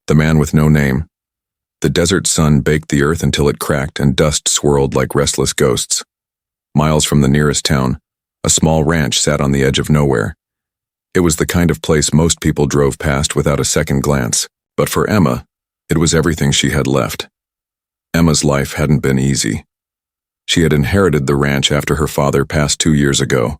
The man with no name. The desert sun baked the earth until it cracked and dust swirled like restless ghosts. Miles from the nearest town, a small ranch sat on the edge of nowhere. It was the kind of place most people drove past without a second glance, but for Emma, it was everything she had left. Emma's life hadn't been easy. She had inherited the ranch after her father passed 2 years ago.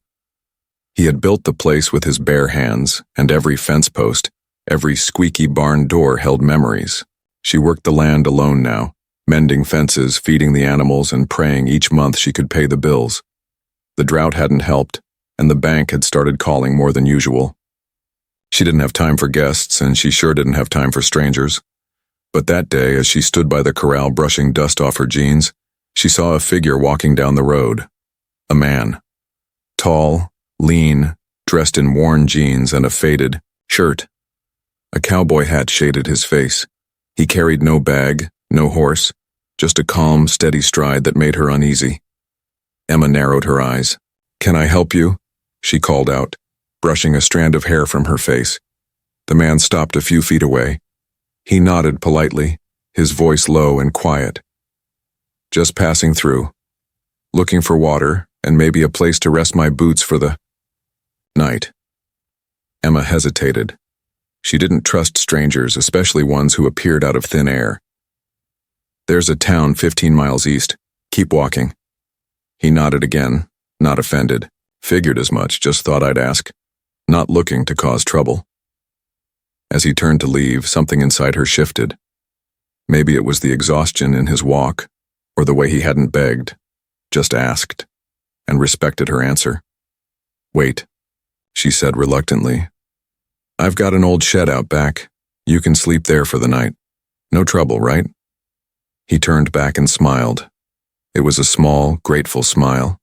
He had built the place with his bare hands, and every fence post, every squeaky barn door held memories. She worked the land alone now, mending fences, feeding the animals, and praying each month she could pay the bills. The drought hadn't helped, and the bank had started calling more than usual. She didn't have time for guests, and she sure didn't have time for strangers. But that day, as she stood by the corral brushing dust off her jeans, she saw a figure walking down the road. A man. Tall, lean, dressed in worn jeans and a faded shirt. A cowboy hat shaded his face. He carried no bag, no horse, just a calm, steady stride that made her uneasy. Emma narrowed her eyes. "Can I help you?" she called out, brushing a strand of hair from her face. The man stopped a few feet away. He nodded politely, his voice low and quiet. "Just passing through. Looking for water and maybe a place to rest my boots for the night." Emma hesitated. She didn't trust strangers, especially ones who appeared out of thin air. "There's a town 15 miles east. Keep walking." He nodded again, not offended. "Figured as much, just thought I'd ask. Not looking to cause trouble." As he turned to leave, something inside her shifted. Maybe it was the exhaustion in his walk, or the way he hadn't begged, just asked, and respected her answer. "Wait," she said reluctantly. "I've got an old shed out back. You can sleep there for the night. No trouble, right?" He turned back and smiled. It was a small, grateful smile.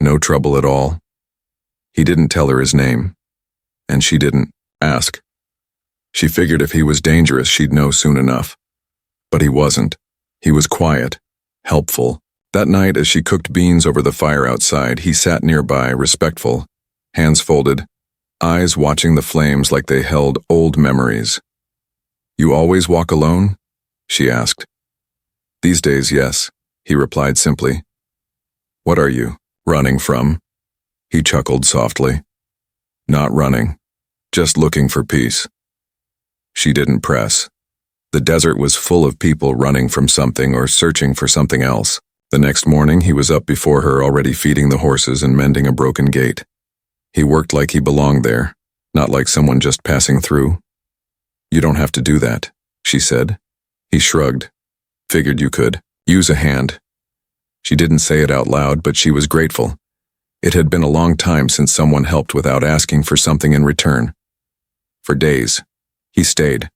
No trouble at all. He didn't tell her his name, and she didn't ask. She figured if he was dangerous, she'd know soon enough. But he wasn't. He was quiet, helpful. That night, as she cooked beans over the fire outside, he sat nearby, respectful, hands folded, eyes watching the flames like they held old memories. "You always walk alone?" she asked. "These days, yes," he replied simply. "What are you, running from?" He chuckled softly. "Not running, just looking for peace." She didn't press. The desert was full of people running from something or searching for something else. The next morning, he was up before her, already feeding the horses and mending a broken gate. He worked like he belonged there, not like someone just passing through. "You don't have to do that," she said. He shrugged. "Figured you could. Use a hand." She didn't say it out loud, but she was grateful. It had been a long time since someone helped without asking for something in return. For days, he stayed.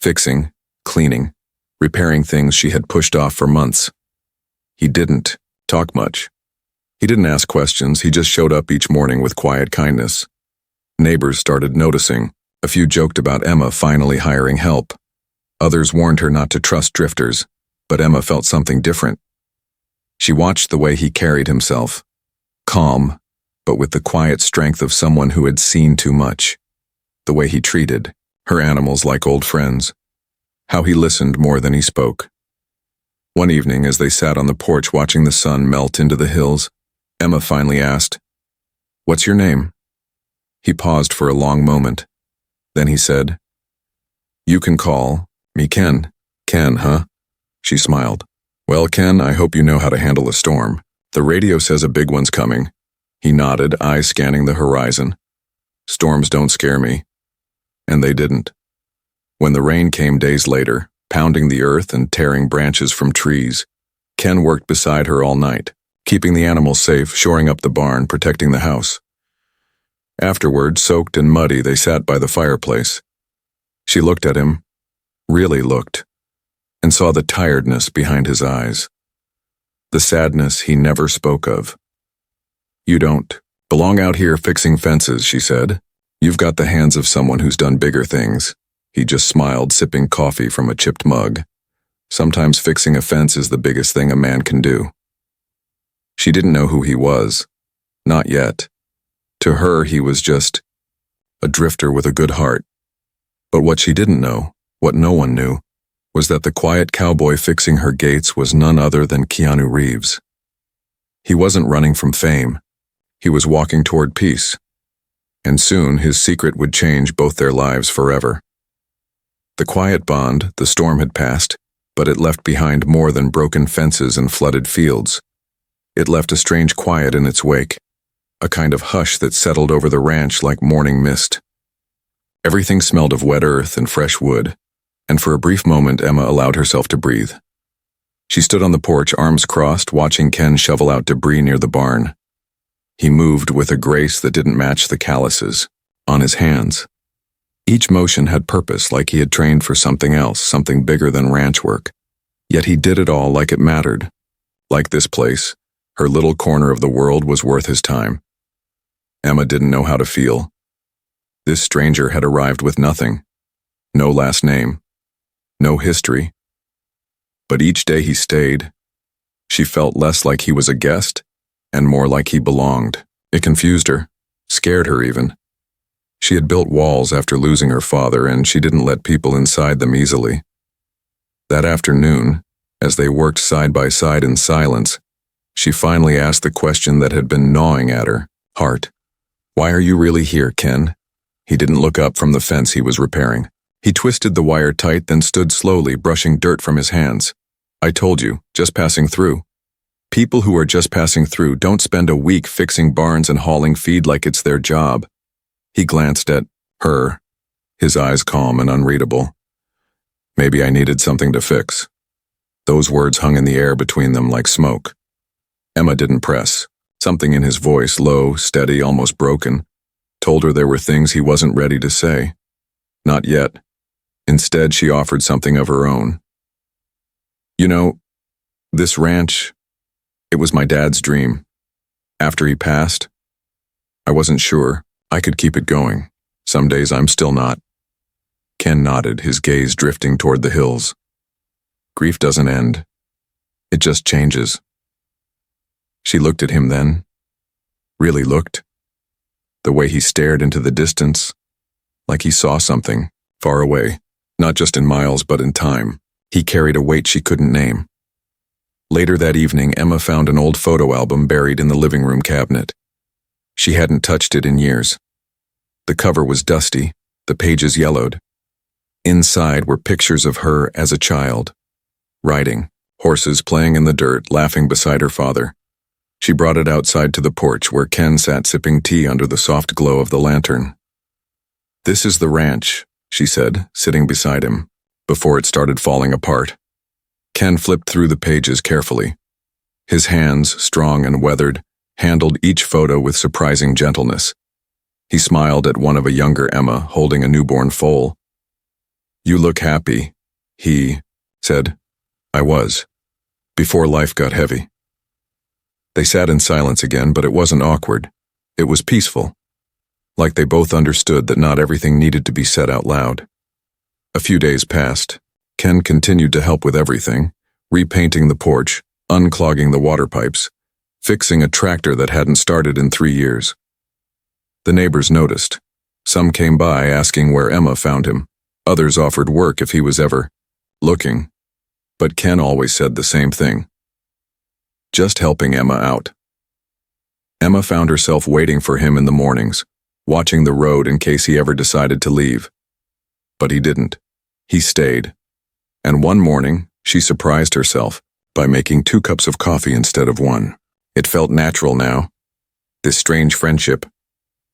Fixing, cleaning, repairing things she had pushed off for months. He didn't talk much. He didn't ask questions, he just showed up each morning with quiet kindness. Neighbors started noticing. A few joked about Emma finally hiring help. Others warned her not to trust drifters, but Emma felt something different. She watched the way he carried himself. Calm, but with the quiet strength of someone who had seen too much. The way he treated her animals like old friends. How he listened more than he spoke. One evening, as they sat on the porch watching the sun melt into the hills, Emma finally asked, "What's your name?" He paused for a long moment. Then he said, "You can call me Ken." "Ken, huh?" She smiled. "Well, Ken, I hope you know how to handle a storm. The radio says a big one's coming." He nodded, eyes scanning the horizon. "Storms don't scare me." And they didn't. When the rain came days later, pounding the earth and tearing branches from trees, Ken worked beside her all night, keeping the animals safe, shoring up the barn, protecting the house. Afterward, soaked and muddy, they sat by the fireplace. She looked at him, really looked, and saw the tiredness behind his eyes. The sadness he never spoke of. "You don't belong out here fixing fences," she said. "You've got the hands of someone who's done bigger things." He just smiled, sipping coffee from a chipped mug. Sometimes fixing a fence is the biggest thing a man can do. She didn't know who he was. Not yet. To her, he was just a drifter with a good heart. But what she didn't know What no one knew was that the quiet cowboy fixing her gates was none other than Keanu Reeves. He wasn't running from fame. He was walking toward peace. And soon his secret would change both their lives forever. The quiet bond, the storm had passed, but it left behind more than broken fences and flooded fields. It left a strange quiet in its wake, a kind of hush that settled over the ranch like morning mist. Everything smelled of wet earth and fresh wood, and for a brief moment Emma allowed herself to breathe. She stood on the porch, arms crossed, watching Ken shovel out debris near the barn. He moved with a grace that didn't match the calluses on his hands. Each motion had purpose, like he had trained for something else, something bigger than ranch work. Yet he did it all like it mattered. Like this place, her little corner of the world was worth his time. Emma didn't know how to feel. This stranger had arrived with nothing. No last name. No history. But each day he stayed, she felt less like he was a guest and more like he belonged. It confused her, scared her even. She had built walls after losing her father, and she didn't let people inside them easily. That afternoon, as they worked side by side in silence, she finally asked the question that had been gnawing at her heart. "Why are you really here, Ken?" He didn't look up from the fence he was repairing. He twisted the wire tight, then stood slowly, brushing dirt from his hands. "I told you, just passing through." People who are just passing through don't spend a week fixing barns and hauling feed like it's their job. He glanced at her, his eyes calm and unreadable. "Maybe I needed something to fix." Those words hung in the air between them like smoke. Emma didn't press. Something in his voice, low, steady, almost broken, told her there were things he wasn't ready to say. Not yet. Instead, she offered something of her own. "You know, this ranch, it was my dad's dream. After he passed, I wasn't sure I could keep it going. Some days I'm still not." Ken nodded, his gaze drifting toward the hills. "Grief doesn't end. It just changes." She looked at him then. Really looked. The way he stared into the distance, like he saw something, far away, not just in miles but in time. He carried a weight she couldn't name. Later that evening, Emma found an old photo album buried in the living room cabinet. She hadn't touched it in years. The cover was dusty, the pages yellowed. Inside were pictures of her as a child, riding, horses playing in the dirt, laughing beside her father. She brought it outside to the porch where Ken sat sipping tea under the soft glow of the lantern. "This is the ranch," she said, sitting beside him, before it started falling apart. Ken flipped through the pages carefully. His hands, strong and weathered, handled each photo with surprising gentleness. He smiled at one of a younger Emma holding a newborn foal. "You look happy," he said. "I was, before life got heavy." They sat in silence again, but it wasn't awkward. It was peaceful, like they both understood that not everything needed to be said out loud. A few days passed. Ken continued to help with everything, repainting the porch, unclogging the water pipes, fixing a tractor that hadn't started in 3 years. The neighbors noticed. Some came by asking where Emma found him. Others offered work if he was ever looking. But Ken always said the same thing. Just helping Emma out. Emma found herself waiting for him in the mornings, watching the road in case he ever decided to leave. But he didn't. He stayed. And one morning, she surprised herself by making 2 cups of coffee instead of 1. It felt natural now. This strange friendship,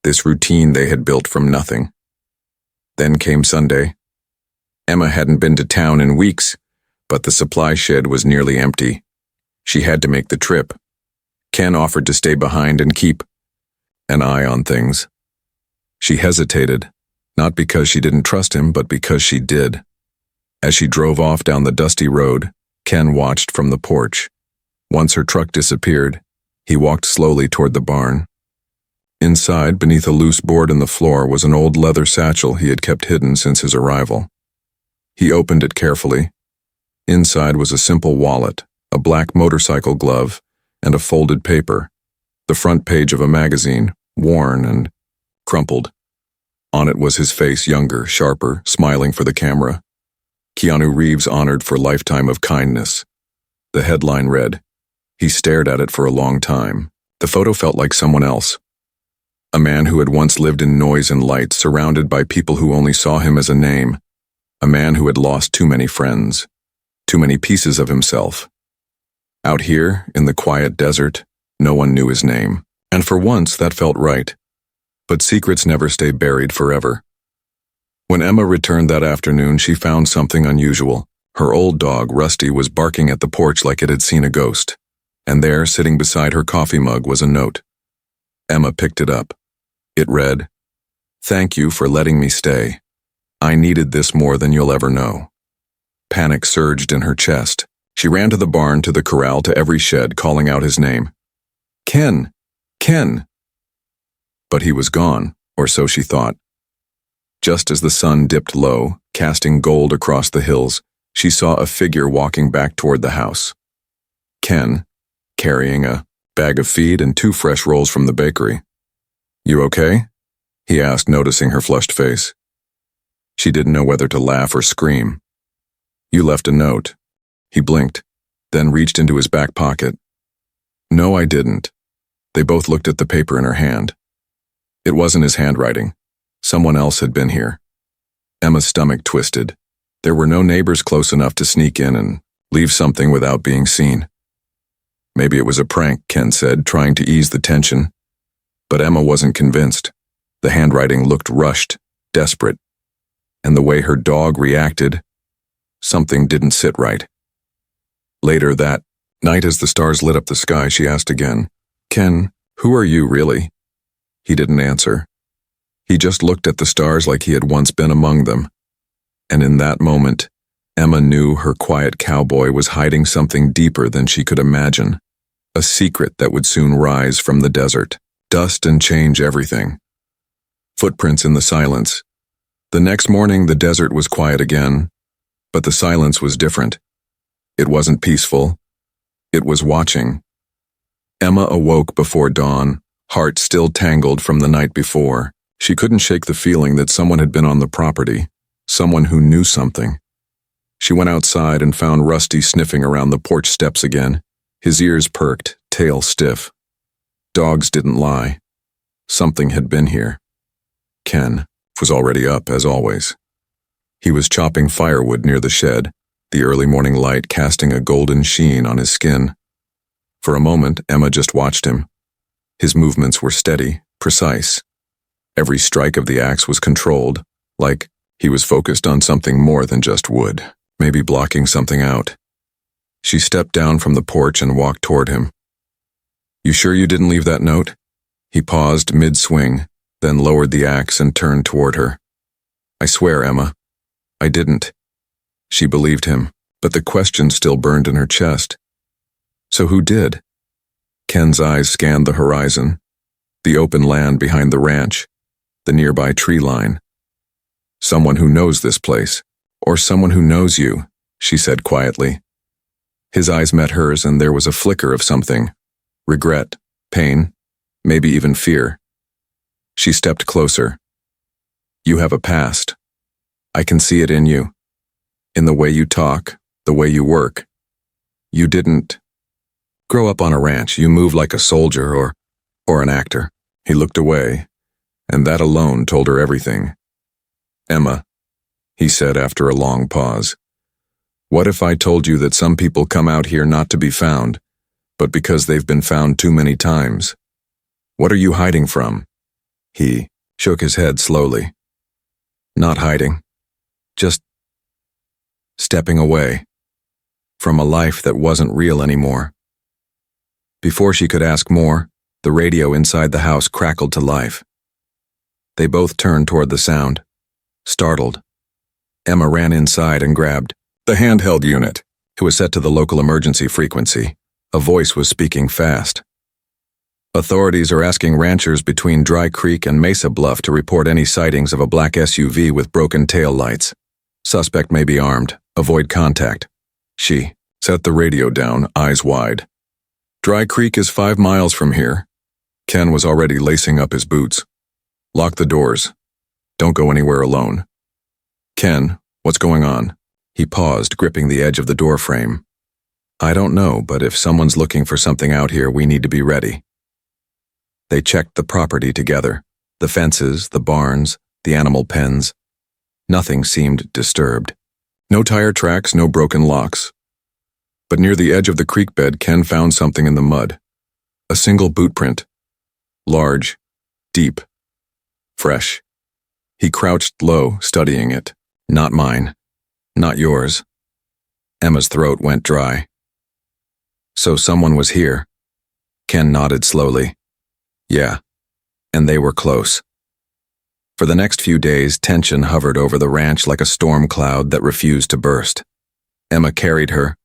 this routine they had built from nothing. Then came Sunday. Emma hadn't been to town in weeks, but the supply shed was nearly empty. She had to make the trip. Ken offered to stay behind and keep an eye on things. She hesitated, not because she didn't trust him, but because she did. As she drove off down the dusty road, Ken watched from the porch. Once her truck disappeared, he walked slowly toward the barn. Inside, beneath a loose board in the floor, was an old leather satchel he had kept hidden since his arrival. He opened it carefully. Inside was a simple wallet, a black motorcycle glove, and a folded paper, the front page of a magazine, worn and crumpled. On it was his face, younger, sharper, smiling for the camera. Keanu Reeves honored for lifetime of kindness. The headline read. He stared at it for a long time. The photo felt like someone else. A man who had once lived in noise and light, surrounded by people who only saw him as a name. A man who had lost too many friends. Too many pieces of himself. Out here, in the quiet desert, no one knew his name. And for once, that felt right. But secrets never stay buried forever. When Emma returned that afternoon, she found something unusual. Her old dog, Rusty, was barking at the porch like it had seen a ghost. And there, sitting beside her coffee mug, was a note. Emma picked it up. It read, "Thank you for letting me stay. I needed this more than you'll ever know." Panic surged in her chest. She ran to the barn, to the corral, to every shed, calling out his name. "Ken! Ken!" But he was gone, or so she thought. Just as the sun dipped low, casting gold across the hills, she saw a figure walking back toward the house. Ken, carrying a bag of feed and 2 fresh rolls from the bakery. "You okay?" he asked, noticing her flushed face. She didn't know whether to laugh or scream. "You left a note." He blinked, then reached into his back pocket. "No, I didn't." They both looked at the paper in her hand. It wasn't his handwriting. Someone else had been here. Emma's stomach twisted. There were no neighbors close enough to sneak in and leave something without being seen. Maybe it was a prank, Ken said, trying to ease the tension. But Emma wasn't convinced. The handwriting looked rushed, desperate. And the way her dog reacted, something didn't sit right. Later that night, as the stars lit up the sky, she asked again, "Ken, who are you really?" He didn't answer. He just looked at the stars like he had once been among them. And in that moment, Emma knew her quiet cowboy was hiding something deeper than she could imagine. A secret that would soon rise from the desert, dust and change everything. Footprints in the silence. The next morning, the desert was quiet again, but the silence was different. It wasn't peaceful. It was watching. Emma awoke before dawn, heart still tangled from the night before. She couldn't shake the feeling that someone had been on the property, someone who knew something. She went outside and found Rusty sniffing around the porch steps again, his ears perked, tail stiff. Dogs didn't lie. Something had been here. Ken was already up, as always. He was chopping firewood near the shed, the early morning light casting a golden sheen on his skin. For a moment, Emma just watched him. His movements were steady, precise. Every strike of the axe was controlled, like he was focused on something more than just wood, maybe blocking something out. She stepped down from the porch and walked toward him. "You sure you didn't leave that note?" He paused mid-swing, then lowered the axe and turned toward her. "I swear, Emma, I didn't." She believed him, but the question still burned in her chest. So who did? Ken's eyes scanned the horizon, the open land behind the ranch, the nearby tree line. "Someone who knows this place, or someone who knows you," she said quietly. His eyes met hers, and there was a flicker of something. Regret, pain, maybe even fear. She stepped closer. "You have a past. I can see it in you. In the way you talk, the way you work. You didn't grow up on a ranch. You move like a soldier or an actor." He looked away, and that alone told her everything. "Emma," he said after a long pause, "what if I told you that some people come out here not to be found, but because they've been found too many times? What are you hiding from?" He shook his head slowly. "Not hiding. Just stepping away from a life that wasn't real anymore." Before she could ask more, the radio inside the house crackled to life. They both turned toward the sound, startled. Emma ran inside and grabbed the handheld unit. It was set to the local emergency frequency. A voice was speaking fast. "Authorities are asking ranchers between Dry Creek and Mesa Bluff to report any sightings of a black SUV with broken tail lights. Suspect may be armed. Avoid contact." She set the radio down, eyes wide. "Dry Creek is 5 miles from here." Ken was already lacing up his boots. "Lock the doors. Don't go anywhere alone." "Ken, what's going on?" He paused, gripping the edge of the door frame. I don't know, but if someone's looking for something out here, we need to be ready. They checked the property together. The fences, the barns, the animal pens. Nothing seemed disturbed. No tire tracks, no broken locks. But near the edge of the creek bed, Ken found something in the mud. A single boot print. Large, deep, fresh. He crouched low, studying it. Not mine. Not yours. Emma's throat went dry. So someone was here. Ken nodded slowly. Yeah, and they were close. For the next few days, tension hovered over the ranch like a storm cloud that refused to burst. Emma carried her,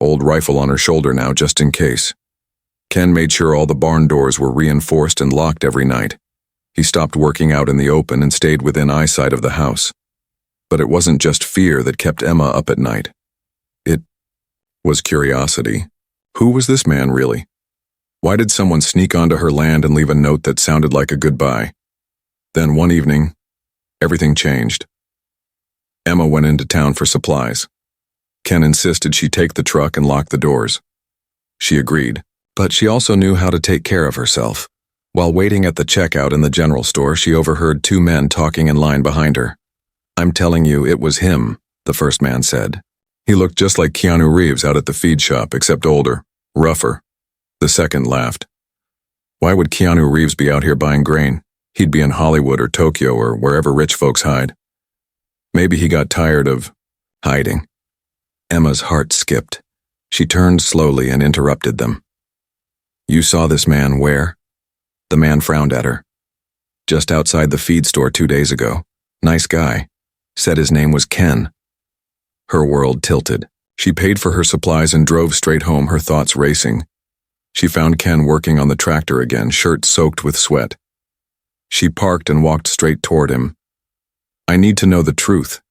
old rifle on her shoulder now just in case. Ken made sure all the barn doors were reinforced and locked every night. He stopped working out in the open and stayed within eyesight of the house. But it wasn't just fear that kept Emma up at night. It was curiosity. Who was this man, really? Why did someone sneak onto her land and leave a note that sounded like a goodbye? Then one evening, everything changed. Emma went into town for supplies. Ken insisted she take the truck and lock the doors. She agreed, but she also knew how to take care of herself. While waiting at the checkout in the general store, she overheard two men talking in line behind her. I'm telling you, it was him, the first man said. He looked just like Keanu Reeves out at the feed shop, except older, rougher. The second laughed. Why would Keanu Reeves be out here buying grain? He'd be in Hollywood or Tokyo or wherever rich folks hide. Maybe he got tired of hiding. Emma's heart skipped. She turned slowly and interrupted them. You saw this man where? The man frowned at her. Just outside the feed store 2 days ago. Nice guy. Said his name was Ken. Her world tilted. She paid for her supplies and drove straight home, her thoughts racing. She found Ken working on the tractor again, shirt soaked with sweat. She parked and walked straight toward him. I need to know the truth,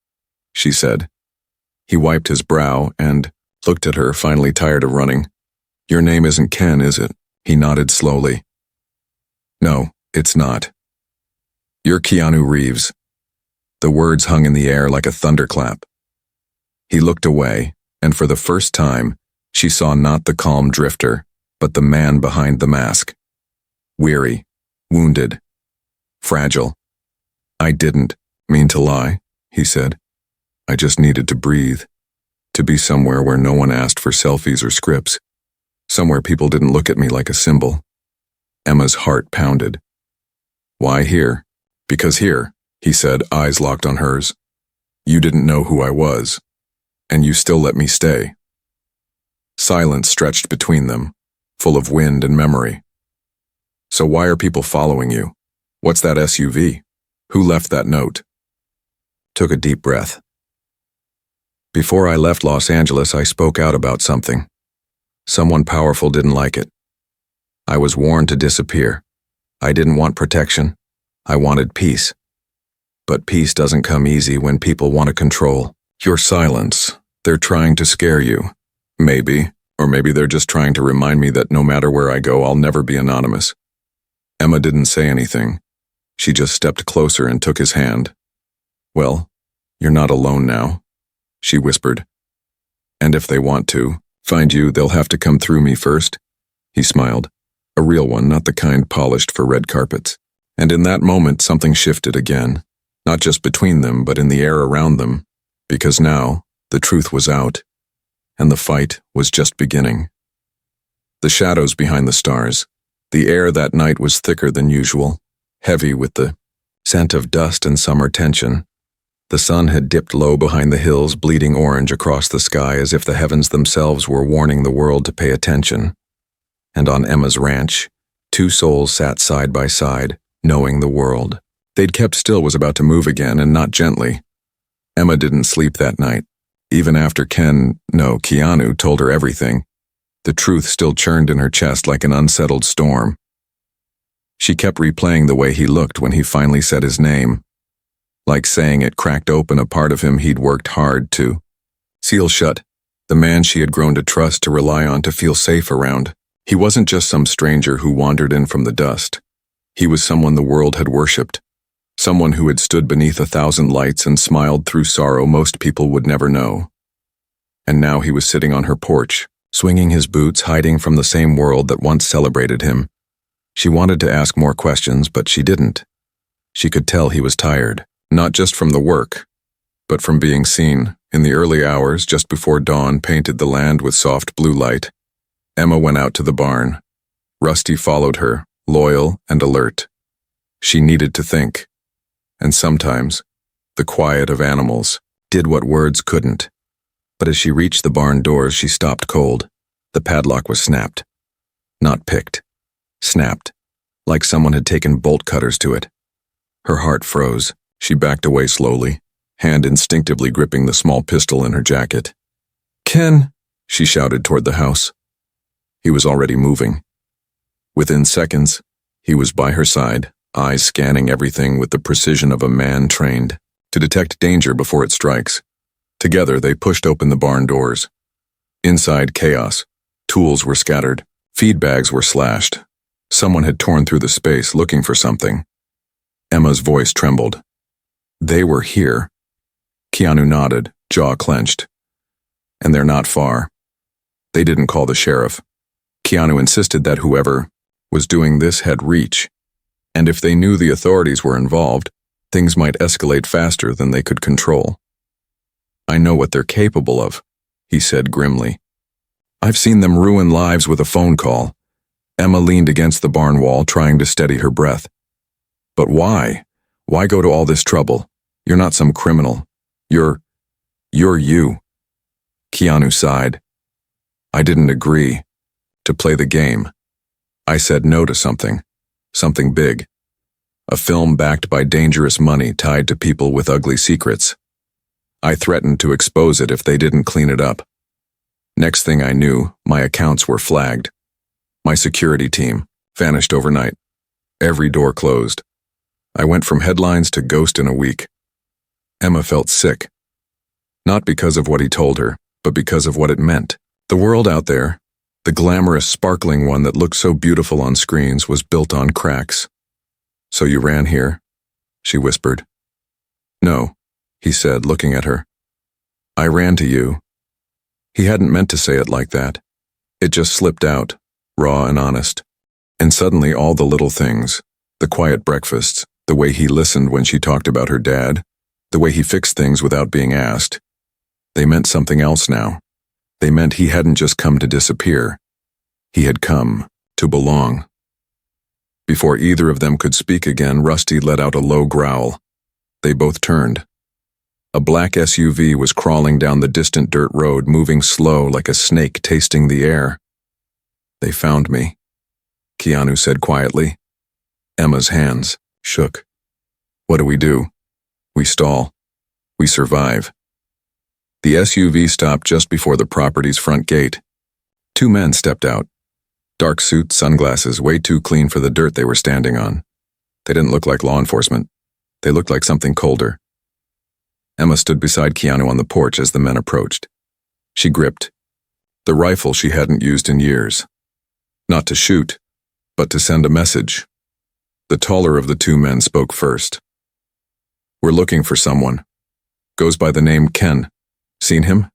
she said. He wiped his brow and looked at her, finally tired of running. Your name isn't Ken, is it? He nodded slowly. No, it's not. You're Keanu Reeves. The words hung in the air like a thunderclap. He looked away, and for the first time, she saw not the calm drifter, but the man behind the mask. Weary, wounded, fragile. I didn't mean to lie, he said. I just needed to breathe, to be somewhere where no one asked for selfies or scripts, somewhere people didn't look at me like a symbol. Emma's heart pounded. Why here? Because here, he said, eyes locked on hers. You didn't know who I was, and you still let me stay. Silence stretched between them, full of wind and memory. So why are people following you? What's that SUV? Who left that note? Took a deep breath. Before I left Los Angeles, I spoke out about something. Someone powerful didn't like it. I was warned to disappear. I didn't want protection. I wanted peace. But peace doesn't come easy when people want to control. Your silence. They're trying to scare you. Maybe, or maybe they're just trying to remind me that no matter where I go, I'll never be anonymous. Emma didn't say anything. She just stepped closer and took his hand. Well, you're not alone now, she whispered. And if they want to find you, they'll have to come through me first. He smiled. A real one, not the kind polished for red carpets. And in that moment, something shifted again. Not just between them, but in the air around them. Because now, the truth was out. And the fight was just beginning. The shadows behind the stars. The air that night was thicker than usual, heavy with the scent of dust and summer tension. The sun had dipped low behind the hills, bleeding orange across the sky as if the heavens themselves were warning the world to pay attention. And on Emma's ranch, two souls sat side by side, knowing the world. They'd kept still was about to move again, and not gently. Emma didn't sleep that night. Even after Keanu told her everything, the truth still churned in her chest like an unsettled storm. She kept replaying the way he looked when he finally said his name. Like saying it cracked open a part of him he'd worked hard to seal shut. The man she had grown to trust, to rely on, to feel safe around. He wasn't just some stranger who wandered in from the dust. He was someone the world had worshipped. Someone who had stood beneath 1,000 lights and smiled through sorrow most people would never know. And now he was sitting on her porch, swinging his boots, hiding from the same world that once celebrated him. She wanted to ask more questions, but she didn't. She could tell he was tired, not just from the work, but from being seen. In the early hours, just before dawn painted the land with soft blue light, Emma went out to the barn. Rusty followed her, loyal and alert. She needed to think. And sometimes, the quiet of animals did what words couldn't. But as she reached the barn doors, she stopped cold. The padlock was snapped. Not picked. Snapped. Like someone had taken bolt cutters to it. Her heart froze. She backed away slowly, hand instinctively gripping the small pistol in her jacket. "Ken!" she shouted toward the house. He was already moving. Within seconds, he was by her side, eyes scanning everything with the precision of a man trained to detect danger before it strikes. Together, they pushed open the barn doors. Inside, chaos. Tools were scattered. Feed bags were slashed. Someone had torn through the space looking for something. Emma's voice trembled. "They were here." Keanu nodded, jaw clenched. "And they're not far." They didn't call the sheriff. Keanu insisted that whoever was doing this had reach. And if they knew the authorities were involved, things might escalate faster than they could control. "I know what they're capable of," he said grimly. "I've seen them ruin lives with a phone call." Emma leaned against the barn wall, trying to steady her breath. "But why? Why go to all this trouble? You're not some criminal. You're you." Keanu sighed. "I didn't agree to play the game. I said no to something big. A film backed by dangerous money tied to people with ugly secrets. I threatened to expose it if they didn't clean it up. Next thing I knew, my accounts were flagged. My security team vanished overnight. Every door closed. I went from headlines to ghost in a week." Emma felt sick. Not because of what he told her, but because of what it meant. The world out there, the glamorous, sparkling one that looked so beautiful on screens, was built on cracks. "So you ran here?" she whispered. "No," he said, looking at her. "I ran to you." He hadn't meant to say it like that. It just slipped out, raw and honest. And suddenly all the little things, the quiet breakfasts, the way he listened when she talked about her dad, the way he fixed things without being asked, they meant something else now. They meant he hadn't just come to disappear. He had come to belong. Before either of them could speak again, Rusty let out a low growl. They both turned. A black SUV was crawling down the distant dirt road, moving slow like a snake tasting the air. "They found me," Keanu said quietly. Emma's hands shook. "What do we do?" "We stall. We survive." The SUV stopped just before the property's front gate. Two men stepped out. Dark suits, sunglasses, way too clean for the dirt they were standing on. They didn't look like law enforcement. They looked like something colder. Emma stood beside Keanu on the porch as the men approached. She gripped the rifle she hadn't used in years. Not to shoot, but to send a message. The taller of the two men spoke first. "We're looking for someone. Goes by the name Ken. Seen him?"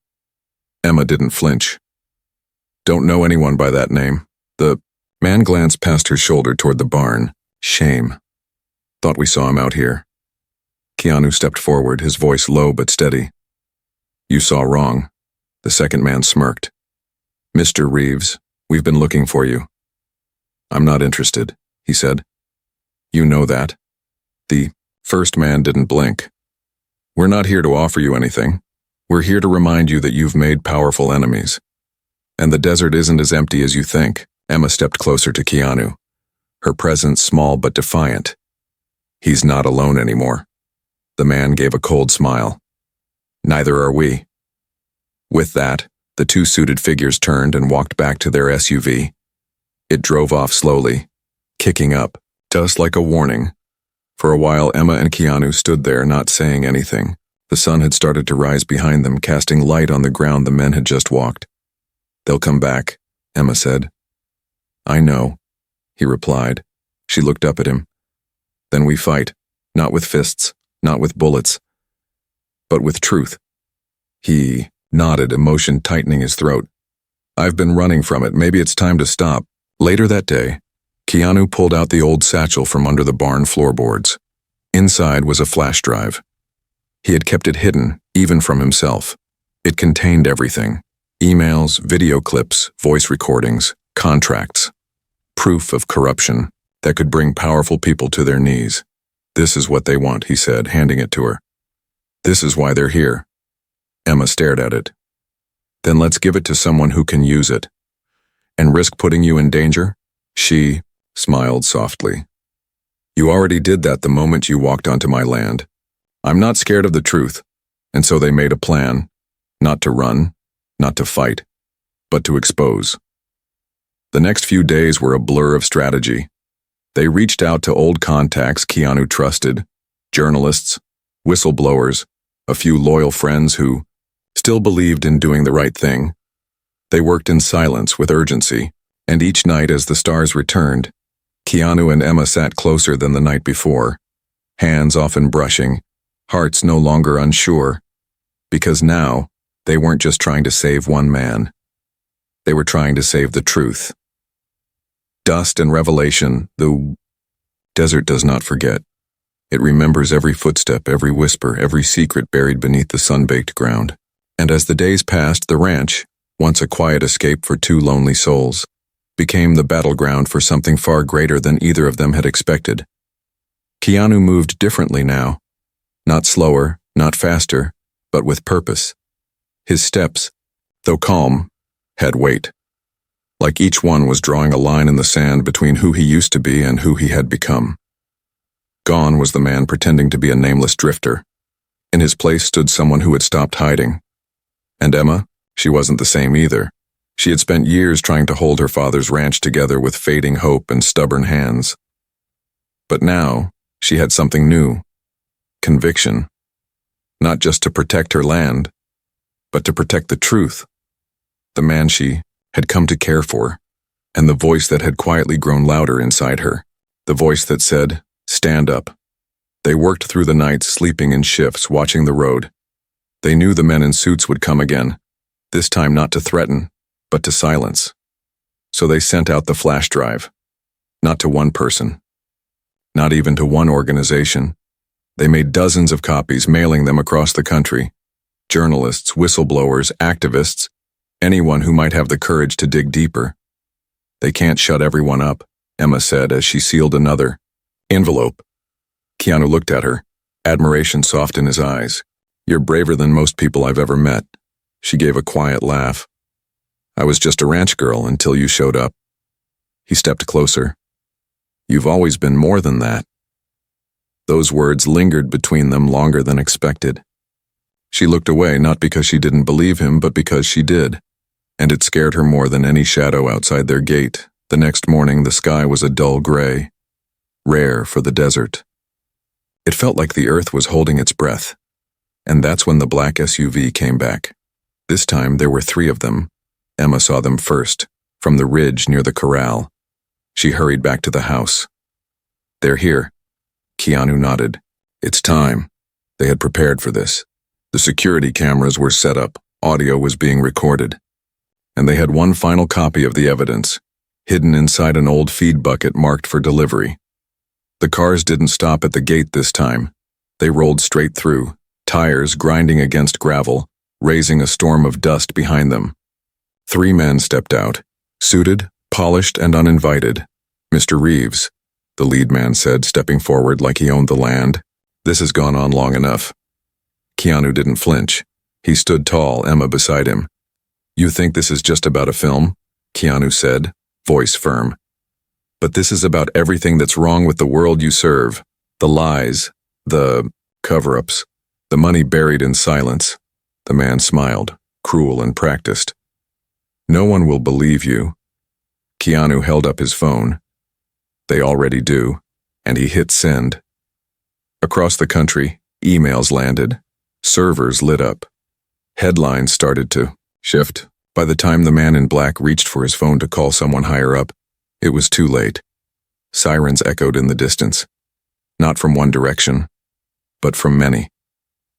Emma didn't flinch. "Don't know anyone by that name." The man glanced past her shoulder toward the barn. "Shame. Thought we saw him out here." Keanu stepped forward, his voice low but steady. "You saw wrong." The second man smirked. "Mr. Reeves, we've been looking for you." "I'm not interested," he said. "You know that." The first man didn't blink. "We're not here to offer you anything. We're here to remind you that you've made powerful enemies. And the desert isn't as empty as you think." Emma stepped closer to Keanu, her presence small but defiant. "He's not alone anymore." The man gave a cold smile. "Neither are we." With that, the two suited figures turned and walked back to their SUV. It drove off slowly, kicking up dust like a warning. For a while, Emma and Keanu stood there, not saying anything. The sun had started to rise behind them, casting light on the ground the men had just walked. "They'll come back," Emma said. "I know," he replied. She looked up at him. "Then we fight, not with fists, not with bullets, but with truth." He nodded, emotion tightening his throat. I've been running from it. Maybe it's time to stop. Later that day, Keanu pulled out the old satchel from under the barn floorboards. Inside was a flash drive. He had kept it hidden, even from himself. It contained everything: emails, video clips, voice recordings, contracts. Proof of corruption that could bring powerful people to their knees. This is what they want, he said, handing it to her. This is why they're here. Emma stared at it. Then let's give it to someone who can use it. And risk putting you in danger? She smiled softly. You already did that the moment you walked onto my land. I'm not scared of the truth. And so they made a plan. Not to run, not to fight, but to expose. The next few days were a blur of strategy. They reached out to old contacts Keanu trusted, journalists, whistleblowers, a few loyal friends who still believed in doing the right thing. They worked in silence with urgency, and each night as the stars returned, Keanu and Emma sat closer than the night before, hands often brushing, hearts no longer unsure, because now they weren't just trying to save one man. They were trying to save the truth. Dust and revelation, the desert does not forget. It remembers every footstep, every whisper, every secret buried beneath the sun-baked ground. And as the days passed, the ranch, once a quiet escape for two lonely souls, became the battleground for something far greater than either of them had expected. Keanu moved differently now. Not slower, not faster, but with purpose. His steps, though calm, had weight. Like each one was drawing a line in the sand between who he used to be and who he had become. Gone was the man pretending to be a nameless drifter. In his place stood someone who had stopped hiding. And Emma, she wasn't the same either. She had spent years trying to hold her father's ranch together with fading hope and stubborn hands. But now, she had something new. Conviction. Not just to protect her land, but to protect the truth. The man she had come to care for, and the voice that had quietly grown louder inside her. The voice that said, "Stand up." They worked through the nights, sleeping in shifts, watching the road. They knew the men in suits would come again, this time not to threaten, but to silence. So they sent out the flash drive. Not to one person. Not even to one organization. They made dozens of copies, mailing them across the country. Journalists, whistleblowers, activists, anyone who might have the courage to dig deeper. They can't shut everyone up, Emma said as she sealed another envelope. Keanu looked at her, admiration soft in his eyes. You're braver than most people I've ever met. She gave a quiet laugh. I was just a ranch girl until you showed up. He stepped closer. You've always been more than that. Those words lingered between them longer than expected. She looked away not because she didn't believe him, but because she did. And it scared her more than any shadow outside their gate. The next morning, the sky was a dull gray, rare for the desert. It felt like the earth was holding its breath. And that's when the black SUV came back. This time, there were 3 of them. Emma saw them first, from the ridge near the corral. She hurried back to the house. They're here. Keanu nodded. It's time. They had prepared for this. The security cameras were set up, audio was being recorded. And they had one final copy of the evidence, hidden inside an old feed bucket marked for delivery. The cars didn't stop at the gate this time. They rolled straight through, tires grinding against gravel, raising a storm of dust behind them. 3 men stepped out, suited, polished, and uninvited. Mr. Reeves, the lead man said, stepping forward like he owned the land. This has gone on long enough. Keanu didn't flinch. He stood tall, Emma beside him. You think this is just about a film? Keanu said, voice firm. But this is about everything that's wrong with the world you serve. The lies, the cover-ups, the money buried in silence. The man smiled, cruel and practiced. No one will believe you. Keanu held up his phone. They already do, and he hit send. Across the country, emails landed. Servers lit up. Headlines started to shift. By the time the man in black reached for his phone to call someone higher up, it was too late. Sirens echoed in the distance. Not from one direction, but from many.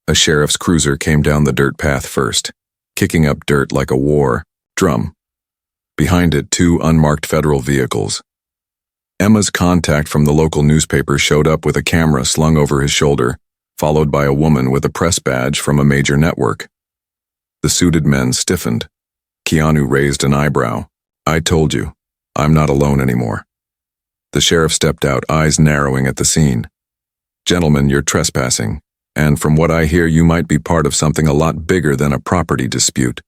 A sheriff's cruiser came down the dirt path first. kicking up dirt like a war drum. Behind it, two unmarked federal vehicles. Emma's contact from the local newspaper showed up with a camera slung over his shoulder, followed by a woman with a press badge from a major network. The suited men stiffened. Keanu raised an eyebrow. "I told you, I'm not alone anymore." The sheriff stepped out, eyes narrowing at the scene. "Gentlemen, you're trespassing, and from what I hear, you might be part of something a lot bigger than a property dispute."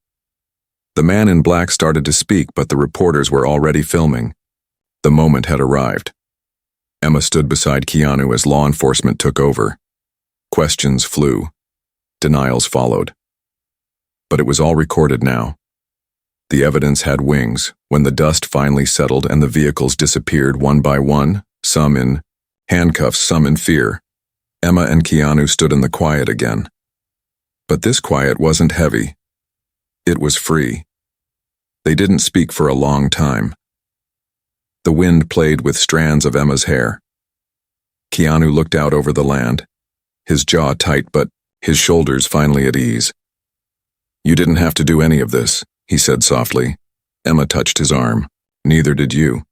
The man in black started to speak, but the reporters were already filming. The moment had arrived. Emma stood beside Keanu as law enforcement took over. Questions flew. Denials followed. But it was all recorded now. The evidence had wings when the dust finally settled and the vehicles disappeared one by one, some in handcuffs, some in fear. Emma and Keanu stood in the quiet again. But this quiet wasn't heavy. It was free. They didn't speak for a long time. The wind played with strands of Emma's hair. Keanu looked out over the land, his jaw tight but his shoulders finally at ease. "You didn't have to do any of this," he said softly. Emma touched his arm. "Neither did you."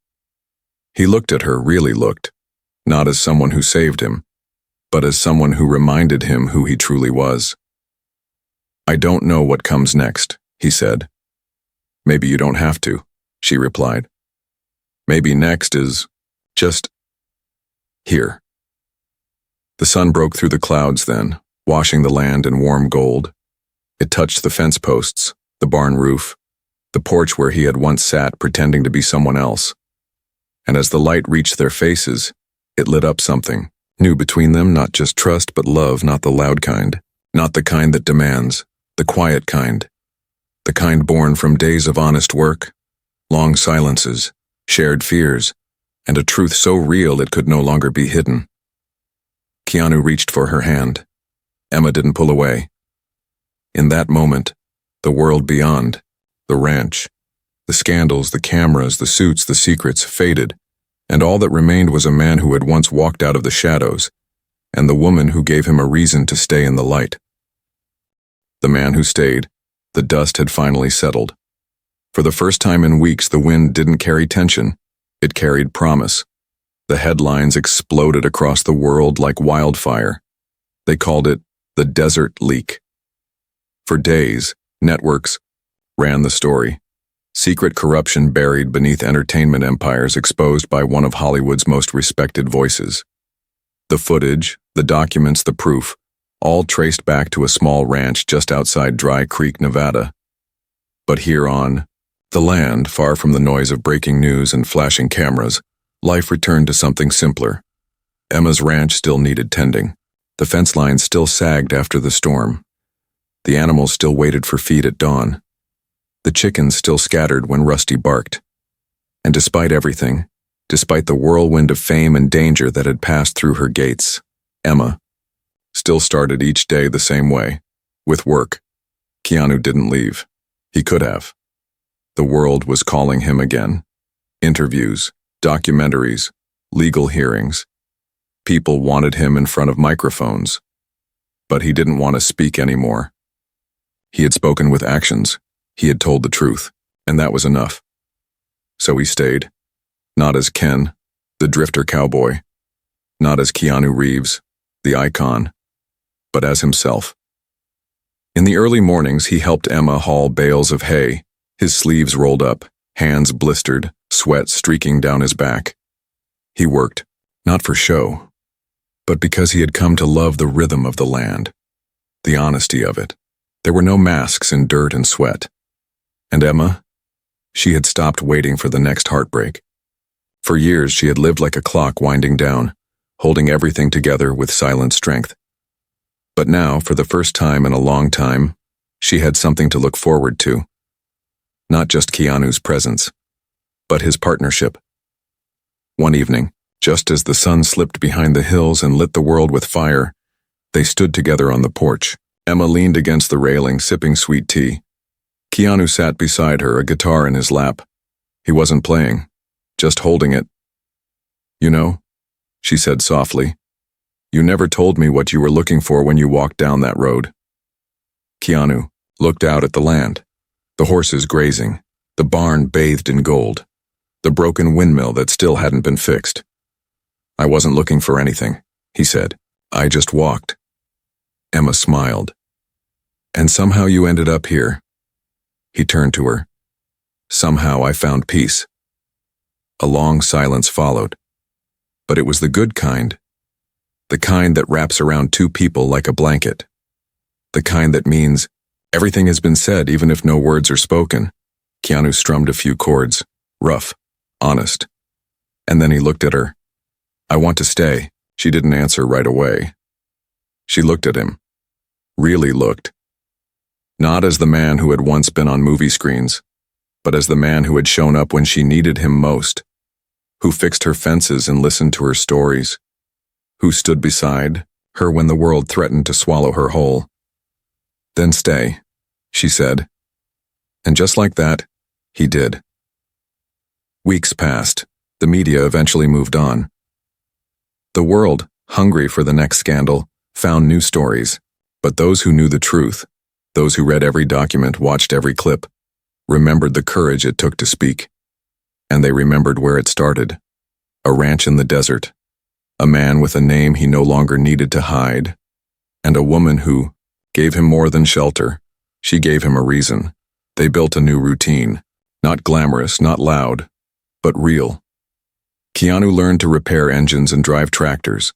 He looked at her, really looked, not as someone who saved him, but as someone who reminded him who he truly was. "I don't know what comes next," he said. "Maybe you don't have to," she replied. "Maybe next is just here." The sun broke through the clouds then, washing the land in warm gold. It touched the fence posts, the barn roof, the porch where he had once sat pretending to be someone else. And as the light reached their faces, it lit up something new between them, not just trust but love, not the loud kind, not the kind that demands, the quiet kind, the kind born from days of honest work, long silences, shared fears, and a truth so real it could no longer be hidden. Keanu reached for her hand. Emma didn't pull away. In that moment, the world beyond, the ranch, the scandals, the cameras, the suits, the secrets faded, and all that remained was a man who had once walked out of the shadows, and the woman who gave him a reason to stay in the light. The man who stayed, the dust had finally settled. For the first time in weeks, the wind didn't carry tension, it carried promise. The headlines exploded across the world like wildfire. They called it the desert leak. For days, networks ran the story. Secret corruption buried beneath entertainment empires exposed by one of Hollywood's most respected voices. The footage, the documents, the proof, all traced back to a small ranch just outside Dry Creek, Nevada. But here on the land, far from the noise of breaking news and flashing cameras, life returned to something simpler. Emma's ranch still needed tending. The fence lines still sagged after the storm. The animals still waited for feed at dawn. The chickens still scattered when Rusty barked. And despite everything, despite the whirlwind of fame and danger that had passed through her gates, Emma still started each day the same way, with work. Keanu didn't leave. He could have. The world was calling him again. Interviews, documentaries, legal hearings. People wanted him in front of microphones. But he didn't want to speak anymore. He had spoken with actions. He had told the truth, and that was enough. So he stayed, not as Ken, the drifter cowboy, not as Keanu Reeves, the icon, but as himself. In the early mornings, he helped Emma haul bales of hay, his sleeves rolled up, hands blistered, sweat streaking down his back. He worked, not for show, but because he had come to love the rhythm of the land, the honesty of it. There were no masks in dirt and sweat. And Emma? She had stopped waiting for the next heartbreak. For years, she had lived like a clock winding down, holding everything together with silent strength. But now, for the first time in a long time, she had something to look forward to. Not just Keanu's presence, but his partnership. One evening, just as the sun slipped behind the hills and lit the world with fire, they stood together on the porch. Emma leaned against the railing, sipping sweet tea. Keanu sat beside her, a guitar in his lap. He wasn't playing, just holding it. "You know," she said softly, "you never told me what you were looking for when you walked down that road." "Keanu," looked out at the land. The horses grazing, the barn bathed in gold, the broken windmill that still hadn't been fixed. "I wasn't looking for anything," he said. "I just walked." Emma smiled. "And somehow you ended up here." He turned to her. "Somehow I found peace." A long silence followed. But it was the good kind. The kind that wraps around two people like a blanket. The kind that means everything has been said even if no words are spoken. Keanu strummed a few chords, rough, honest. And then he looked at her. "I want to stay." She didn't answer right away. She looked at him. Really looked. Not as the man who had once been on movie screens, but as the man who had shown up when she needed him most, who fixed her fences and listened to her stories, who stood beside her when the world threatened to swallow her whole. "Then stay," she said. And just like that, he did. Weeks passed. The media eventually moved on. The world, hungry for the next scandal, found new stories, but those who knew the truth, those who read every document, watched every clip, remembered the courage it took to speak. And they remembered where it started. A ranch in the desert. A man with a name he no longer needed to hide. And a woman who gave him more than shelter. She gave him a reason. They built a new routine. Not glamorous, not loud, but real. Keanu learned to repair engines and drive tractors.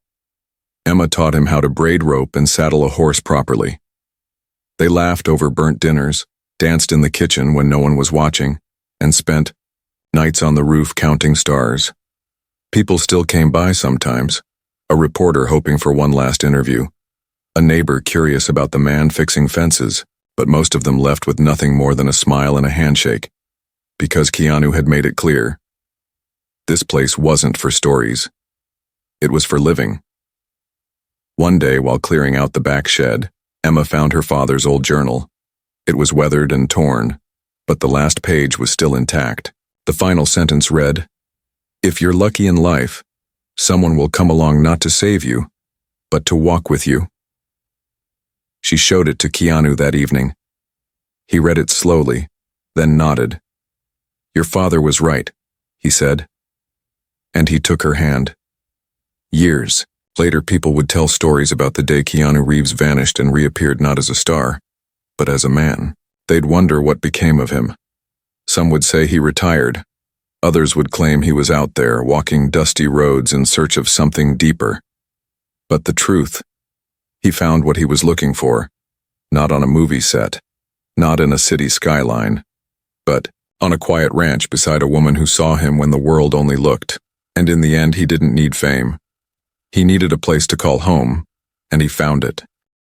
Emma taught him how to braid rope and saddle a horse properly. They laughed over burnt dinners, danced in the kitchen when no one was watching, and spent nights on the roof counting stars. People still came by sometimes, a reporter hoping for one last interview, a neighbor curious about the man fixing fences, but most of them left with nothing more than a smile and a handshake, because Keanu had made it clear. This place wasn't for stories. It was for living. One day, while clearing out the back shed, Emma found her father's old journal. It was weathered and torn, but the last page was still intact. The final sentence read, "If you're lucky in life, someone will come along not to save you, but to walk with you." She showed it to Keanu that evening. He read it slowly, then nodded. "Your father was right," he said. And he took her hand. Years later, people would tell stories about the day Keanu Reeves vanished and reappeared not as a star, but as a man. They'd wonder what became of him. Some would say he retired. Others would claim he was out there, walking dusty roads in search of something deeper. But the truth, he found what he was looking for, not on a movie set, not in a city skyline, but on a quiet ranch beside a woman who saw him when the world only looked. And in the end, he didn't need fame. He needed a place to call home, and he found it.